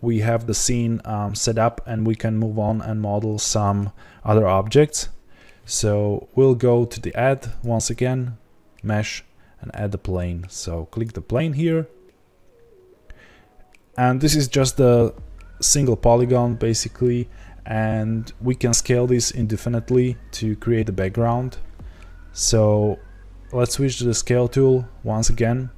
we have the scene set up, and we can move on and model some other objects. So we'll go to the add once again, mesh, and add the plane. So click the plane here, and this is just a single polygon basically, and we can scale this indefinitely to create the background. So let's switch to the scale tool once again,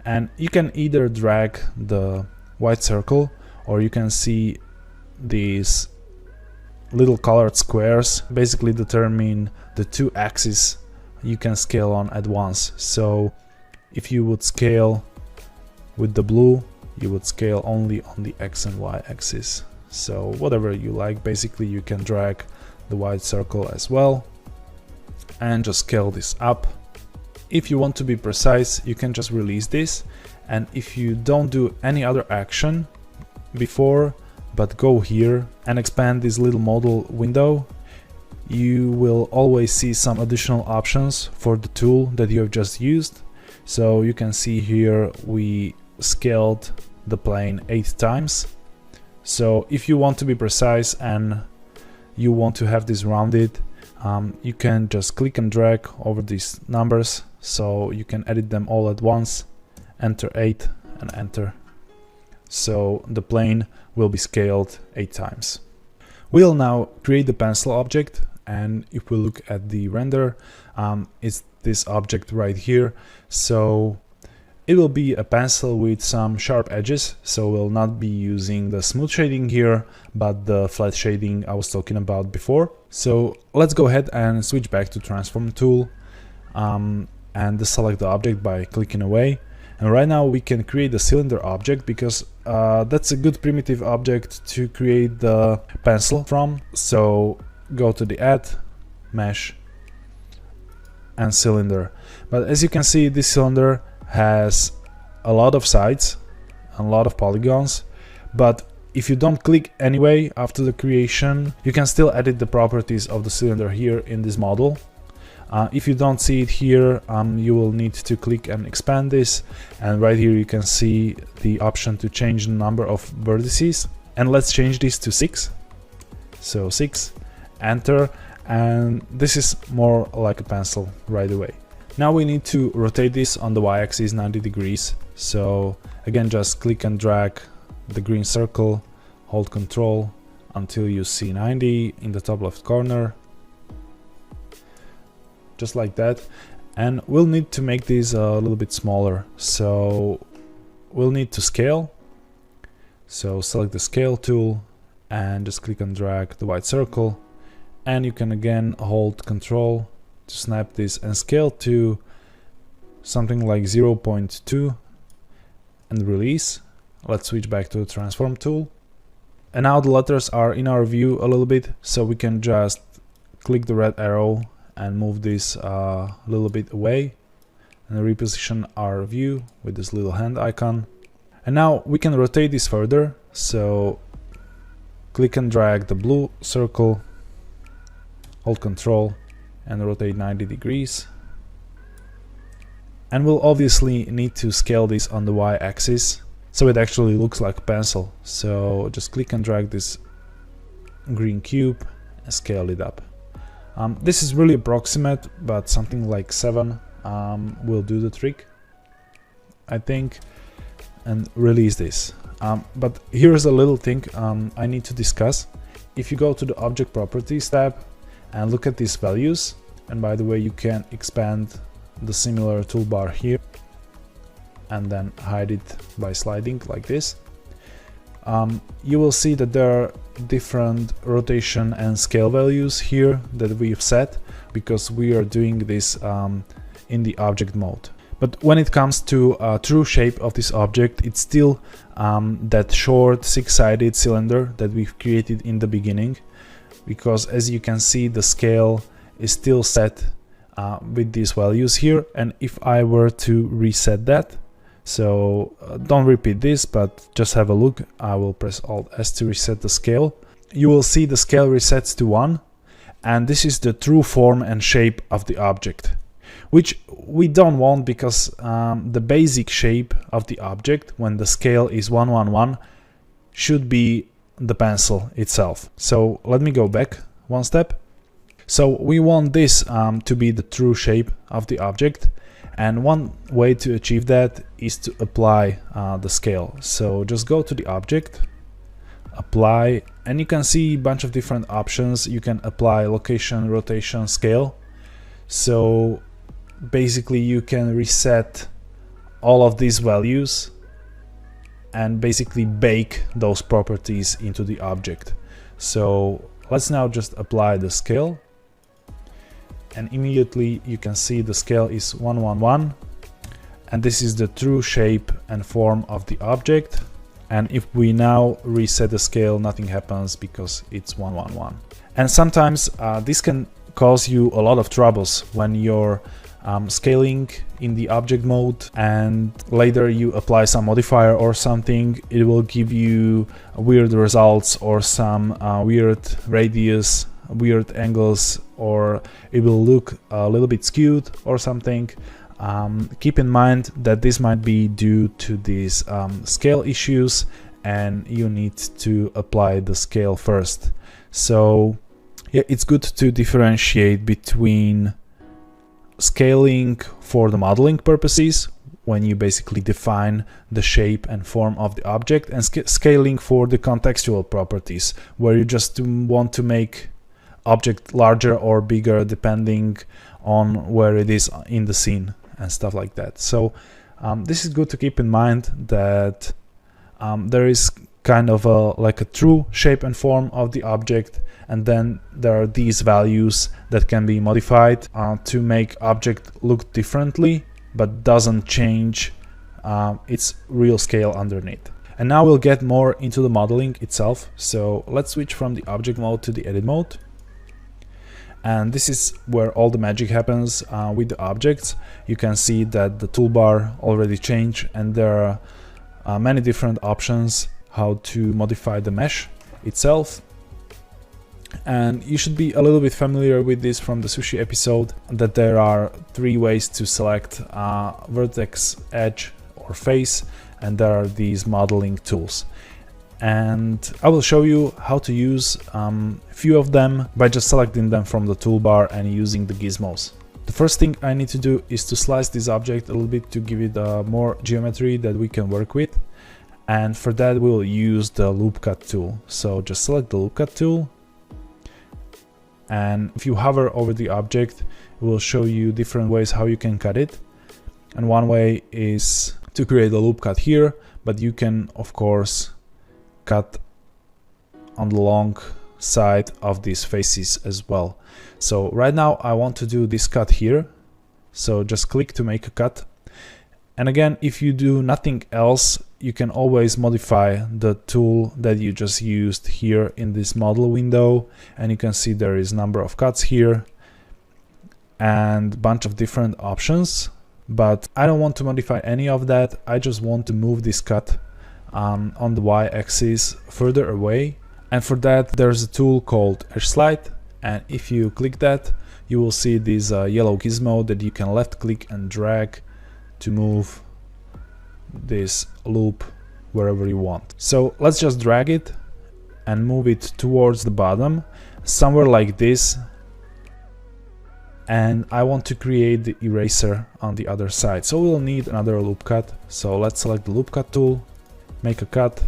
and you can either drag the white circle, or you can see these little colored squares basically determine the two axes you can scale on at once. So if you would scale with the blue, you would scale only on the X and Y axis. So whatever you like, basically you can drag the white circle as well and just scale this up. If you want to be precise, you can just release this, and if you don't do any other action before but go here and expand this little model window, you will always see some additional options for the tool that you have just used. So you can see here we scaled the plane 8 times. So if you want to be precise and you want to have this rounded, you can just click and drag over these numbers, so you can edit them all at once, enter 8 and enter. So the plane will be scaled 8 times. We'll now create the pencil object, and if we look at the render, it's this object right here. So it will be a pencil with some sharp edges, so we'll not be using the smooth shading here, but the flat shading I was talking about before. So let's go ahead and switch back to transform tool and deselect the object by clicking away. And right now we can create the cylinder object, because that's a good primitive object to create the pencil from. So go to the add, mesh, and cylinder. But as you can see, this cylinder has a lot of sides, a lot of polygons, but if you don't click anyway after the creation, you can still edit the properties of the cylinder here in this model. If you don't see it here, you will need to click and expand this, and right here you can see the option to change the number of vertices, and let's change this to 6. So 6, enter, and this is more like a pencil right away. Now we need to rotate this on the y-axis 90 degrees. So again, just click and drag the green circle, hold Control until you see 90 in the top left corner, just like that. And we'll need to make this a little bit smaller, so we'll need to scale. So select the scale tool and just click and drag the white circle, and you can again hold Control to snap this and scale to something like 0.2 and release. Let's switch back to the transform tool, and now the letters are in our view a little bit, so we can just click the red arrow and move this a little bit away and reposition our view with this little hand icon. And now we can rotate this further, so click and drag the blue circle, hold Control and rotate 90 degrees. And we'll obviously need to scale this on the y-axis so it actually looks like a pencil. So just click and drag this green cube and scale it up. This is really approximate, but something like 7 will do the trick, I think, and release this. But here's a little thing I need to discuss. If you go to the Object Properties tab and look at these values, and by the way, you can expand the similar toolbar here and then hide it by sliding like this. You will see that there are different rotation and scale values here that we've set, because we are doing this in the object mode. But when it comes to true shape of this object, it's still that short 6-sided cylinder that we've created in the beginning, because as you can see, the scale is still set with these values here. And if I were to reset that, so don't repeat this, but just have a look. I will press Alt S to reset the scale. You will see the scale resets to 1, and this is the true form and shape of the object, which we don't want, because the basic shape of the object when the scale is 1, 1, 1 should be the pencil itself. So let me go back one step. So we want this to be the true shape of the object, and one way to achieve that is to apply the scale. So just go to the object, apply, and you can see a bunch of different options. You can apply location, rotation, scale. So basically you can reset all of these values and basically bake those properties into the object. So let's now just apply the scale, and immediately you can see the scale is 111, and this is the true shape and form of the object. And if we now reset the scale, nothing happens because it's 111. And sometimes this can cause you a lot of troubles when you're scaling in the object mode, and later you apply some modifier or something, it will give you weird results or some weird radius, weird angles, or it will look a little bit skewed or something. Keep in mind that this might be due to these scale issues, and you need to apply the scale first. So yeah, it's good to differentiate between scaling for the modeling purposes, when you basically define the shape and form of the object, and scaling for the contextual properties, where you just want to make object larger or bigger depending on where it is in the scene and stuff like that. So this is good to keep in mind, that there is kind of like a true shape and form of the object, and then there are these values that can be modified to make object look differently, but doesn't change its real scale underneath. And now we'll get more into the modeling itself. So let's switch from the object mode to the edit mode. And this is where all the magic happens with the objects. You can see that the toolbar already changed, and there are many different options how to modify the mesh itself. And you should be a little bit familiar with this from the sushi episode, that there are 3 ways to select vertex, edge, or face, and there are these modeling tools. And I will show you how to use a few of them by just selecting them from the toolbar and using the gizmos. The first thing I need to do is to slice this object a little bit to give it more geometry that we can work with. And for that we'll use the loop cut tool. So just select the loop cut tool, and if you hover over the object, it will show you different ways how you can cut it. And one way is to create a loop cut here, but you can of course cut on the long side of these faces as well. So right now I want to do this cut here, so just click to make a cut. And again, if you do nothing else, you can always modify the tool that you just used here in this model window, and you can see there is a number of cuts here and a bunch of different options, but I don't want to modify any of that. I just want to move this cut on the y-axis further away, and for that there's a tool called edge slide, and if you click that, you will see this yellow gizmo that you can left click and drag to move this loop wherever you want. So let's just drag it and move it towards the bottom, somewhere like this, and I want to create the eraser on the other side, so we'll need another loop cut. So let's select the loop cut tool, make a cut,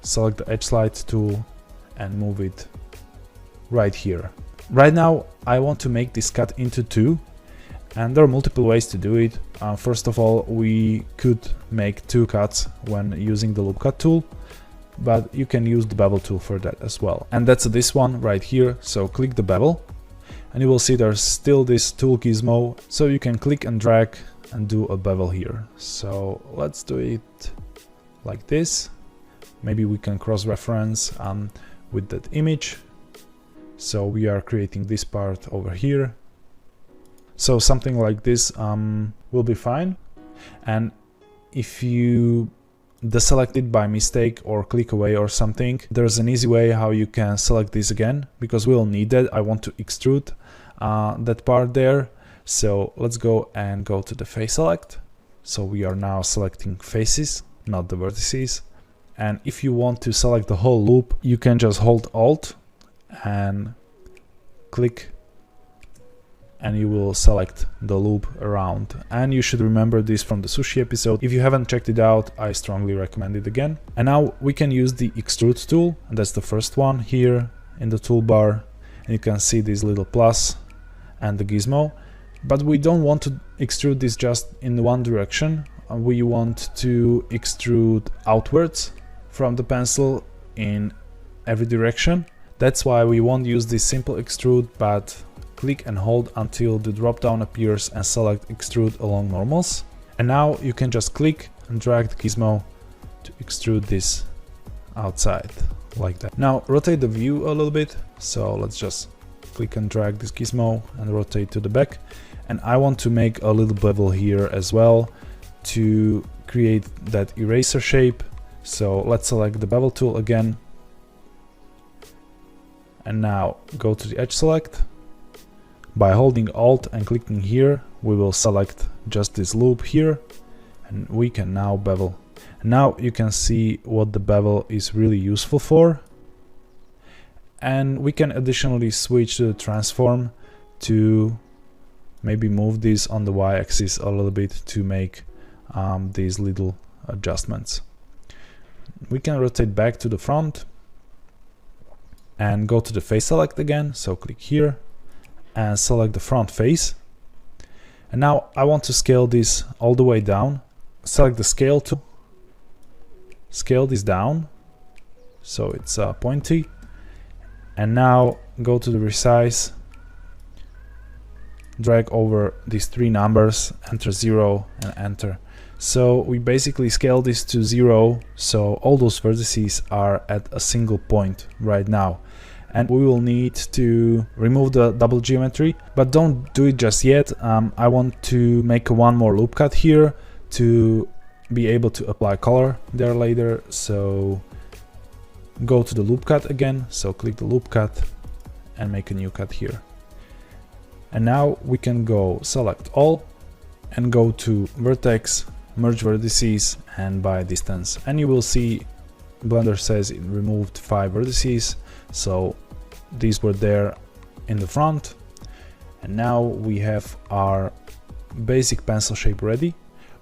select the edge slide tool, and move it right here. Right now I want to make this cut into 2, and there are multiple ways to do it. First of all, we could make 2 cuts when using the loop cut tool, but you can use the bevel tool for that as well. And that's this one right here. So click the bevel, and you will see there's still this tool gizmo, so you can click and drag and do a bevel here. So let's do it like this. Maybe we can cross-reference with that image. So we are creating this part over here. So something like this will be fine. And if you deselect it by mistake or click away or something, there's an easy way how you can select this again, because we'll need that. I want to extrude that part there. So let's go and go to the face select. So we are now selecting faces, not the vertices. And if you want to select the whole loop, you can just hold Alt and click, and you will select the loop around. And you should remember this from the sushi episode. If you haven't checked it out, I strongly recommend it again. And now we can use the extrude tool, and that's the first one here in the toolbar. And you can see this little plus and the gizmo. But we don't want to extrude this just in one direction. We want to extrude outwards from the pencil in every direction. That's why we won't use this simple extrude, but click and hold until the drop down appears and select extrude along normals. And now you can just click and drag the gizmo to extrude this outside like that. Now rotate the view a little bit. So let's just click and drag this gizmo and rotate to the back. And I want to make a little bevel here as well to create that eraser shape. So let's select the bevel tool again. And now go to the edge select. By holding Alt and clicking here, we will select just this loop here, and we can now bevel. And now you can see what the bevel is really useful for. And we can additionally switch to the transform to maybe move this on the y-axis a little bit to make these little adjustments. We can rotate back to the front and go to the face select again. So click here and select the front face. And now I want to scale this all the way down. Select the scale tool, scale this down so it's pointy. And now go to the resize, drag over these three numbers, enter 0 and enter. So we basically scale this to 0, so all those vertices are at a single point right now. And we will need to remove the double geometry, but don't do it just yet. I want to make one more loop cut here to be able to apply color there later. So go to the loop cut again, so click the loop cut and make a new cut here. And now we can go select all and go to vertex, merge vertices and by distance. And you will see Blender says it removed 5 vertices. So these were there in the front. And now we have our basic pencil shape ready.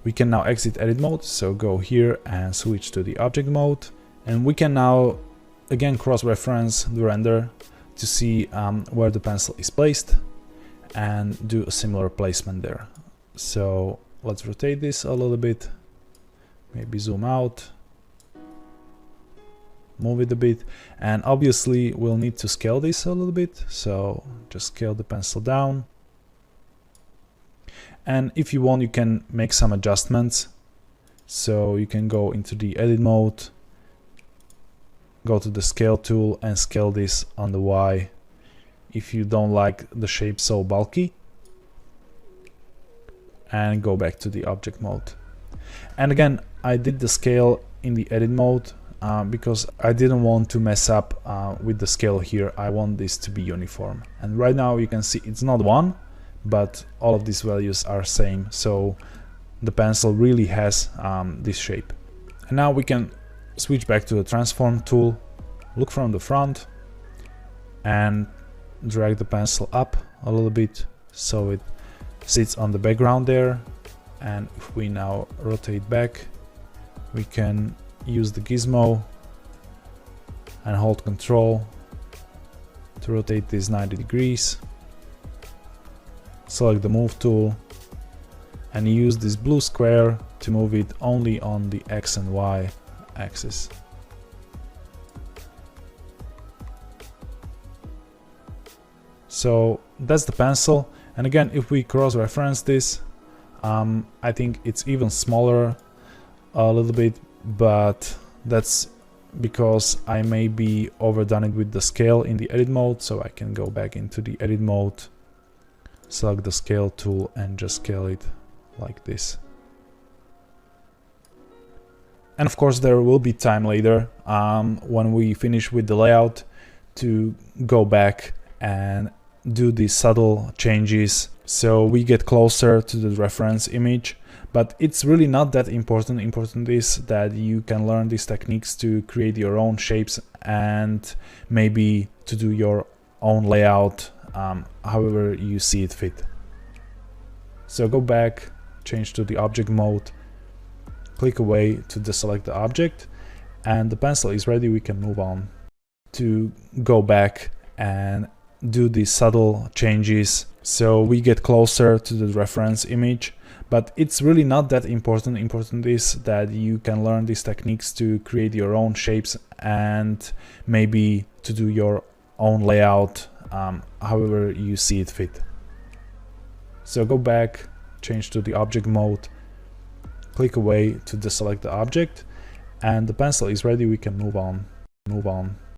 We can now exit edit mode. So go here and switch to the object mode. And we can now again cross-reference the render to see where the pencil is placed and do a similar placement there. So let's rotate this a little bit, maybe zoom out, move it a bit, and obviously we'll need to scale this a little bit. So just scale the pencil down. And if you want, you can make some adjustments. So you can go into the edit mode, go to the scale tool and scale this on the Y if you don't like the shape so bulky, and go back to the object mode. And again, I did the scale in the edit mode because I didn't want to mess up with the scale here. I want this to be uniform. And right now you can see it's not 1, but all of these values are same. So the pencil really has this shape. And now we can switch back to the transform tool, look from the front and drag the pencil up a little bit so it sits on the background there. And if we now rotate back, we can use the gizmo and hold Control to rotate this 90 degrees. Select the move tool and use this blue square to move it only on the X and Y axis. So that's the pencil. And again, if we cross-reference this, I think it's even smaller a little bit, but that's because I maybe overdone it with the scale in the edit mode. So I can go back into the edit mode, select the scale tool and just scale it like this. And of course there will be time later when we finish with the layout to go back and do these subtle changes so we get closer to the reference image. but it's really not that important. Important is that you can learn these techniques to create your own shapes and maybe to do your own layout however you see it fit. So go back, change to the object mode, click away to deselect the object, and the pencil is ready. We can move on to go back and do these subtle changes so we get closer to the reference image, but it's really not that important. Important is that you can learn these techniques to create your own shapes and maybe to do your own layout however you see it fit. So go back, change to the object mode, click away to deselect the object, and the pencil is ready. We can move on.